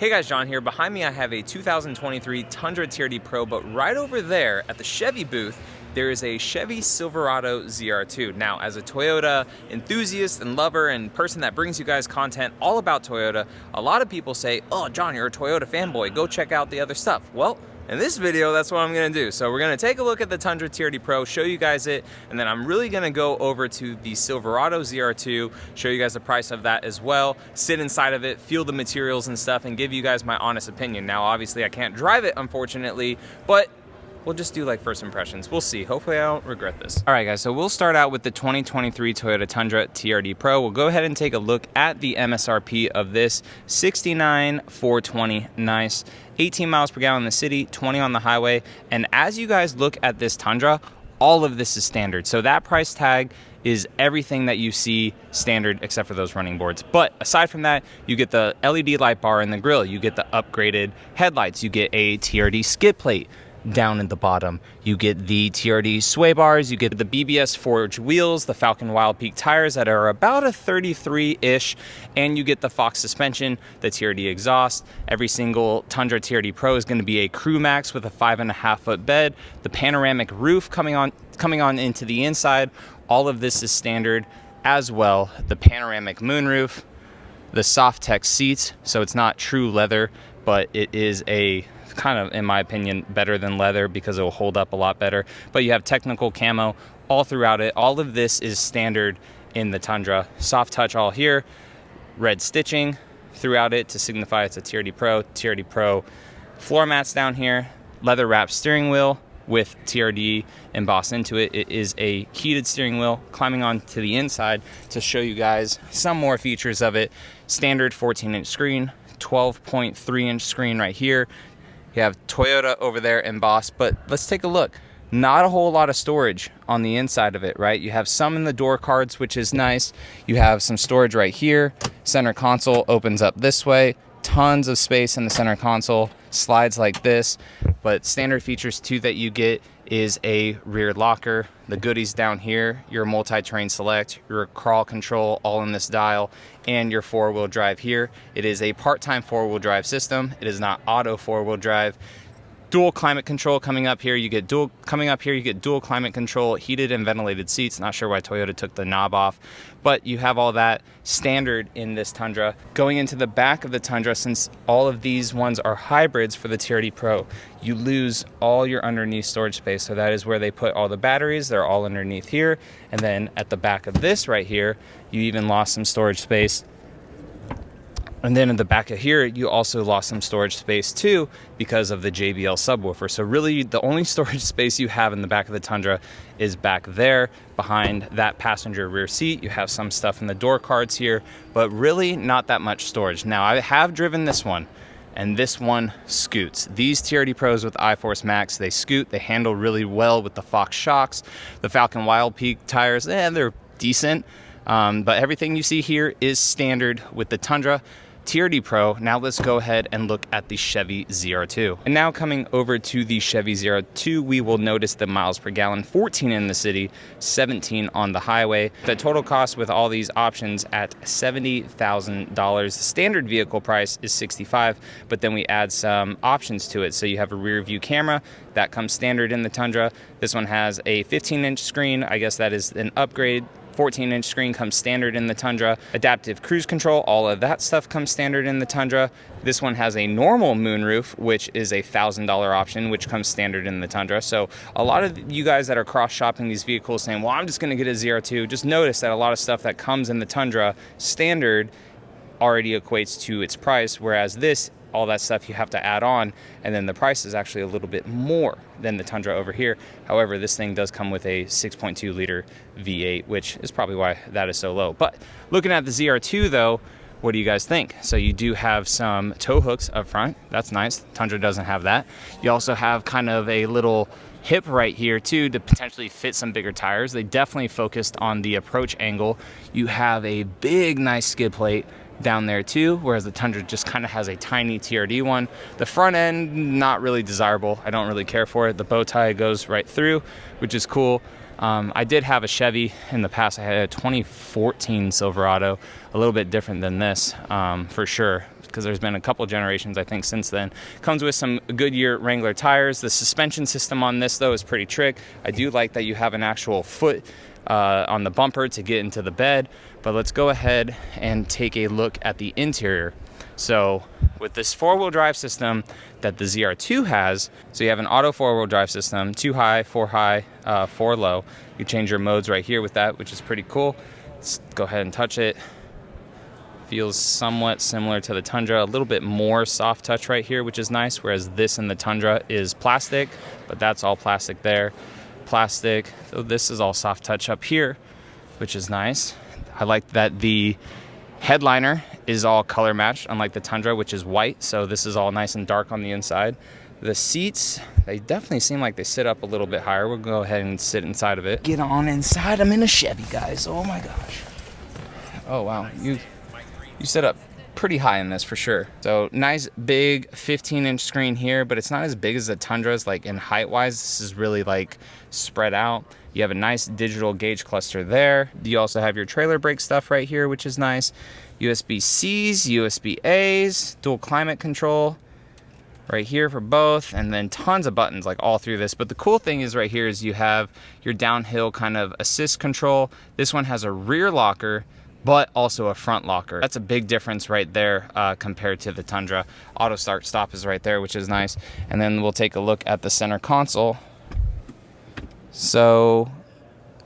Hey guys, John here. Behind me I have a 2023 Tundra TRD Pro, but right over there at the Chevy booth, there is a Chevy Silverado ZR2. Now, as a Toyota enthusiast and lover and person that brings you guys content all about Toyota, a lot of people say, oh, John, you're a Toyota fanboy. Go check out the other stuff. Well, in this video, that's what I'm gonna do. So we're gonna take a look at the Tundra TRD Pro, show you guys it, and then I'm really gonna go over to the Silverado ZR2, show you guys the price of that as well, sit inside of it, feel the materials and stuff, and give you guys my honest opinion. Now, obviously I can't drive it, unfortunately, but we'll just do like first impressions. We'll see. Hopefully I don't regret this. All right, guys, so we'll start out with the 2023 Toyota Tundra TRD Pro. We'll go ahead and take a look at the MSRP of this. 69,420, nice. 18 miles per gallon in the city, 20 on the highway. And as you guys look at this Tundra, all of this is standard. So that price tag is everything that you see standard except for those running boards. But aside from that, you get the LED light bar in the grille, you get the upgraded headlights, you get a TRD skid plate down at the bottom. You get the TRD sway bars, you get the BBS forged wheels, the Falcon Wild Peak tires that are about a 33-ish, and you get the Fox suspension, the TRD exhaust. Every single Tundra TRD Pro is going to be a Crew Max with a 5.5-foot bed, the panoramic roof coming on into the inside. All of this is standard as well. The panoramic moonroof, the soft tech seats, so it's not true leather, but it is a kind of, in my opinion, better than leather because it will hold up a lot better. But you have technical camo all throughout it. All of this is standard in the Tundra. Soft touch all here, red stitching throughout it to signify it's a TRD Pro. TRD Pro floor mats down here, leather wrapped steering wheel with TRD embossed into it. It is a heated steering wheel. Climbing onto the inside to show you guys some more features of it. Standard 14-inch screen, 12.3-inch screen right here. You have Toyota over there embossed, but let's take a look. Not a whole lot of storage on the inside of it, right? You have some in the door cards, which is nice. You have some storage right here. Center console opens up this way. Tons of space in the center console. Slides like this. But standard features too that you get is a rear locker. The goodies down here, your multi-terrain select, your crawl control all in this dial, and your four-wheel drive here. It is a part-time four-wheel drive system. It is not auto four-wheel drive. Dual climate control coming up here. You get dual climate control, heated and ventilated seats. Not sure why Toyota took the knob off, but you have all that standard in this Tundra. Going into the back of the Tundra, since all of these ones are hybrids for the TRD Pro, you lose all your underneath storage space. So that is where they put all the batteries. They're all underneath here. And then at the back of this right here, you even lost some storage space. And then in the back of here, you also lost some storage space too because of the JBL subwoofer. So really the only storage space you have in the back of the Tundra is back there behind that passenger rear seat. You have some stuff in the door cards here, but really not that much storage. Now I have driven this one, and this one scoots. These TRD Pros with iForce Max, they scoot, they handle really well with the Fox shocks. The Falcon Wild Peak tires, they're decent. But everything you see here is standard with the Tundra TRD Pro. Now let's go ahead and look at the Chevy ZR2. And now coming over to the Chevy ZR2, we will notice the miles per gallon, 14 in the city, 17 on the highway. The total cost with all these options at $70,000. The standard vehicle price is $65,000, but then we add some options to it. So you have a rear view camera that comes standard in the Tundra. This one has a 15-inch screen. I guess that is an upgrade. 14-inch screen comes standard in the Tundra. Adaptive cruise control, all of that stuff comes standard in the Tundra. This one has a normal moonroof, which is a $1,000 option, which comes standard in the Tundra. So a lot of you guys that are cross-shopping these vehicles saying, well, I'm just gonna get a ZR2, just notice that a lot of stuff that comes in the Tundra standard already equates to its price, whereas this, all that stuff you have to add on, and then the price is actually a little bit more than the Tundra over here. However, this thing does come with a 6.2 liter V8, which is probably why that is so low. But looking at the ZR2 though, what do you guys think? So you do have some tow hooks up front. That's nice. Tundra doesn't have that. You also have kind of a little hip right here too to potentially fit some bigger tires. They definitely focused on the approach angle. You have a big, nice skid plate down there too, whereas the Tundra just kind of has a tiny TRD one. The front end, not really desirable. I don't really care for it. The bow tie goes right through, which is cool. I did have a Chevy in the past. I had a 2014 Silverado, a little bit different than this, for sure, because there's been a couple generations, I think, since then. Comes with some Goodyear Wrangler tires. The suspension system on this, though, is pretty trick. I do like that you have an actual foot on the bumper to get into the bed. But let's go ahead and take a look at the interior. So with this four-wheel drive system that the ZR2 has, so you have an auto four-wheel drive system, 2 high, 4 high, 4 low. You change your modes right here with that, which is pretty cool. Let's go ahead and touch it. Feels somewhat similar to the Tundra, a little bit more soft touch right here, which is nice, whereas this in the Tundra is plastic, but that's all plastic there. Plastic, so this is all soft touch up here, which is nice. I like that the headliner is all color matched, unlike the Tundra, which is white, so this is all nice and dark on the inside. The seats, they definitely seem like they sit up a little bit higher. We'll go ahead and sit inside of it. Get on inside. I'm in a Chevy, guys. Oh my gosh. Oh wow, you sit up pretty high in this for sure. So nice big 15-inch screen here, but it's not as big as the Tundra's. Like in height wise, this is really like spread out. You have a nice digital gauge cluster there. You also have your trailer brake stuff right here, which is nice. USB-Cs, USB-As, dual climate control right here for both, and then tons of buttons like all through this. But the cool thing is right here is you have your downhill kind of assist control. This one has a rear locker, but also a front locker. That's a big difference right there compared to the Tundra. Auto start stop is right there, which is nice. And then we'll take a look at the center console. So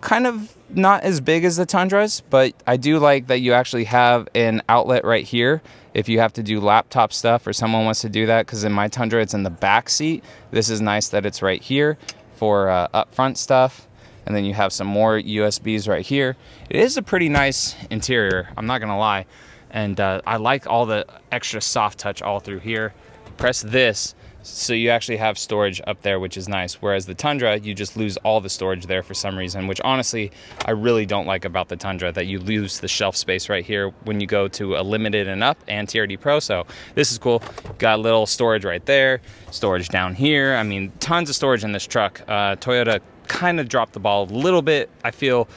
kind of not as big as the Tundras, but I do like that you actually have an outlet right here if you have to do laptop stuff or someone wants to do that, because in my Tundra it's in the back seat. This is nice that it's right here for up front stuff. And then you have some more USBs right here. It is a pretty nice interior, I'm not gonna lie. And I like all the extra soft touch all through here. Press this, so you actually have storage up there, which is nice. Whereas the Tundra, you just lose all the storage there for some reason, which honestly, I really don't like about the Tundra, that you lose the shelf space right here when you go to a Limited and up and TRD Pro. So this is cool. Got a little storage right there, storage down here. I mean, tons of storage in this truck. Toyota kind of dropped the ball a little bit, I feel,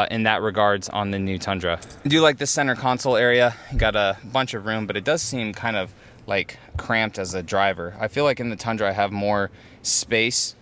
in that regards on the new Tundra. I do like the center console area. You got a bunch of room, but it does seem kind of like cramped as a driver. I feel like in the Tundra I have more space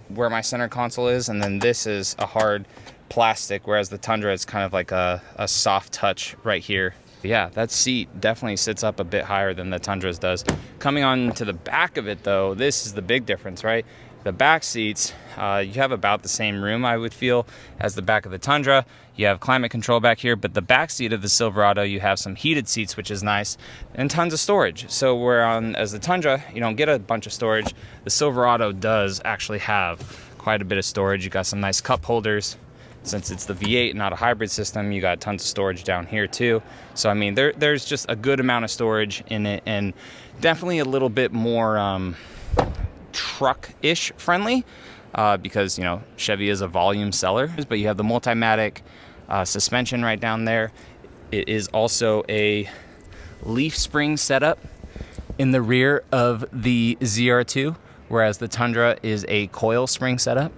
where my center console is, and then this is a hard plastic, whereas the Tundra is kind of like a soft touch right here. Yeah, that seat definitely sits up a bit higher than the Tundra's does. Coming on to the back of it though, this is the big difference, right? The back seats, you have about the same room, I would feel, as the back of the Tundra. You have climate control back here, but the back seat of the Silverado, you have some heated seats, which is nice, and tons of storage. So where as the Tundra, you don't get a bunch of storage. The Silverado does actually have quite a bit of storage. You got some nice cup holders. Since it's the V8, not a hybrid system, you got tons of storage down here too. So I mean, there's just a good amount of storage in it, and definitely a little bit more truck-ish friendly, because you know Chevy is a volume seller. But you have the Multimatic suspension right down there. It is also a leaf spring setup in the rear of the ZR2, whereas the Tundra is a coil spring setup.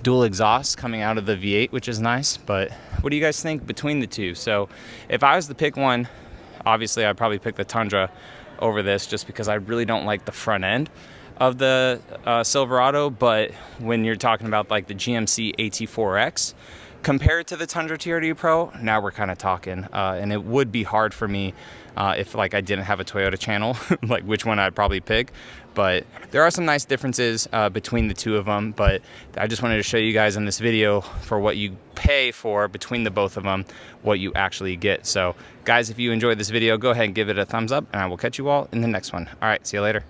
Dual exhaust coming out of the V8, which is nice. But what do you guys think between the two? So if I was to pick one, obviously I'd probably pick the Tundra over this, just because I really don't like the front end of the Silverado. But when you're talking about like the GMC AT4X compared to the Tundra TRD Pro, now we're kind of talking, and it would be hard for me if like I didn't have a Toyota channel, like which one I'd probably pick. But there are some nice differences between the two of them, but I just wanted to show you guys in this video for what you pay for between the both of them, what you actually get. So guys, if you enjoyed this video, go ahead and give it a thumbs up, and I will catch you all in the next one. All right, see you later.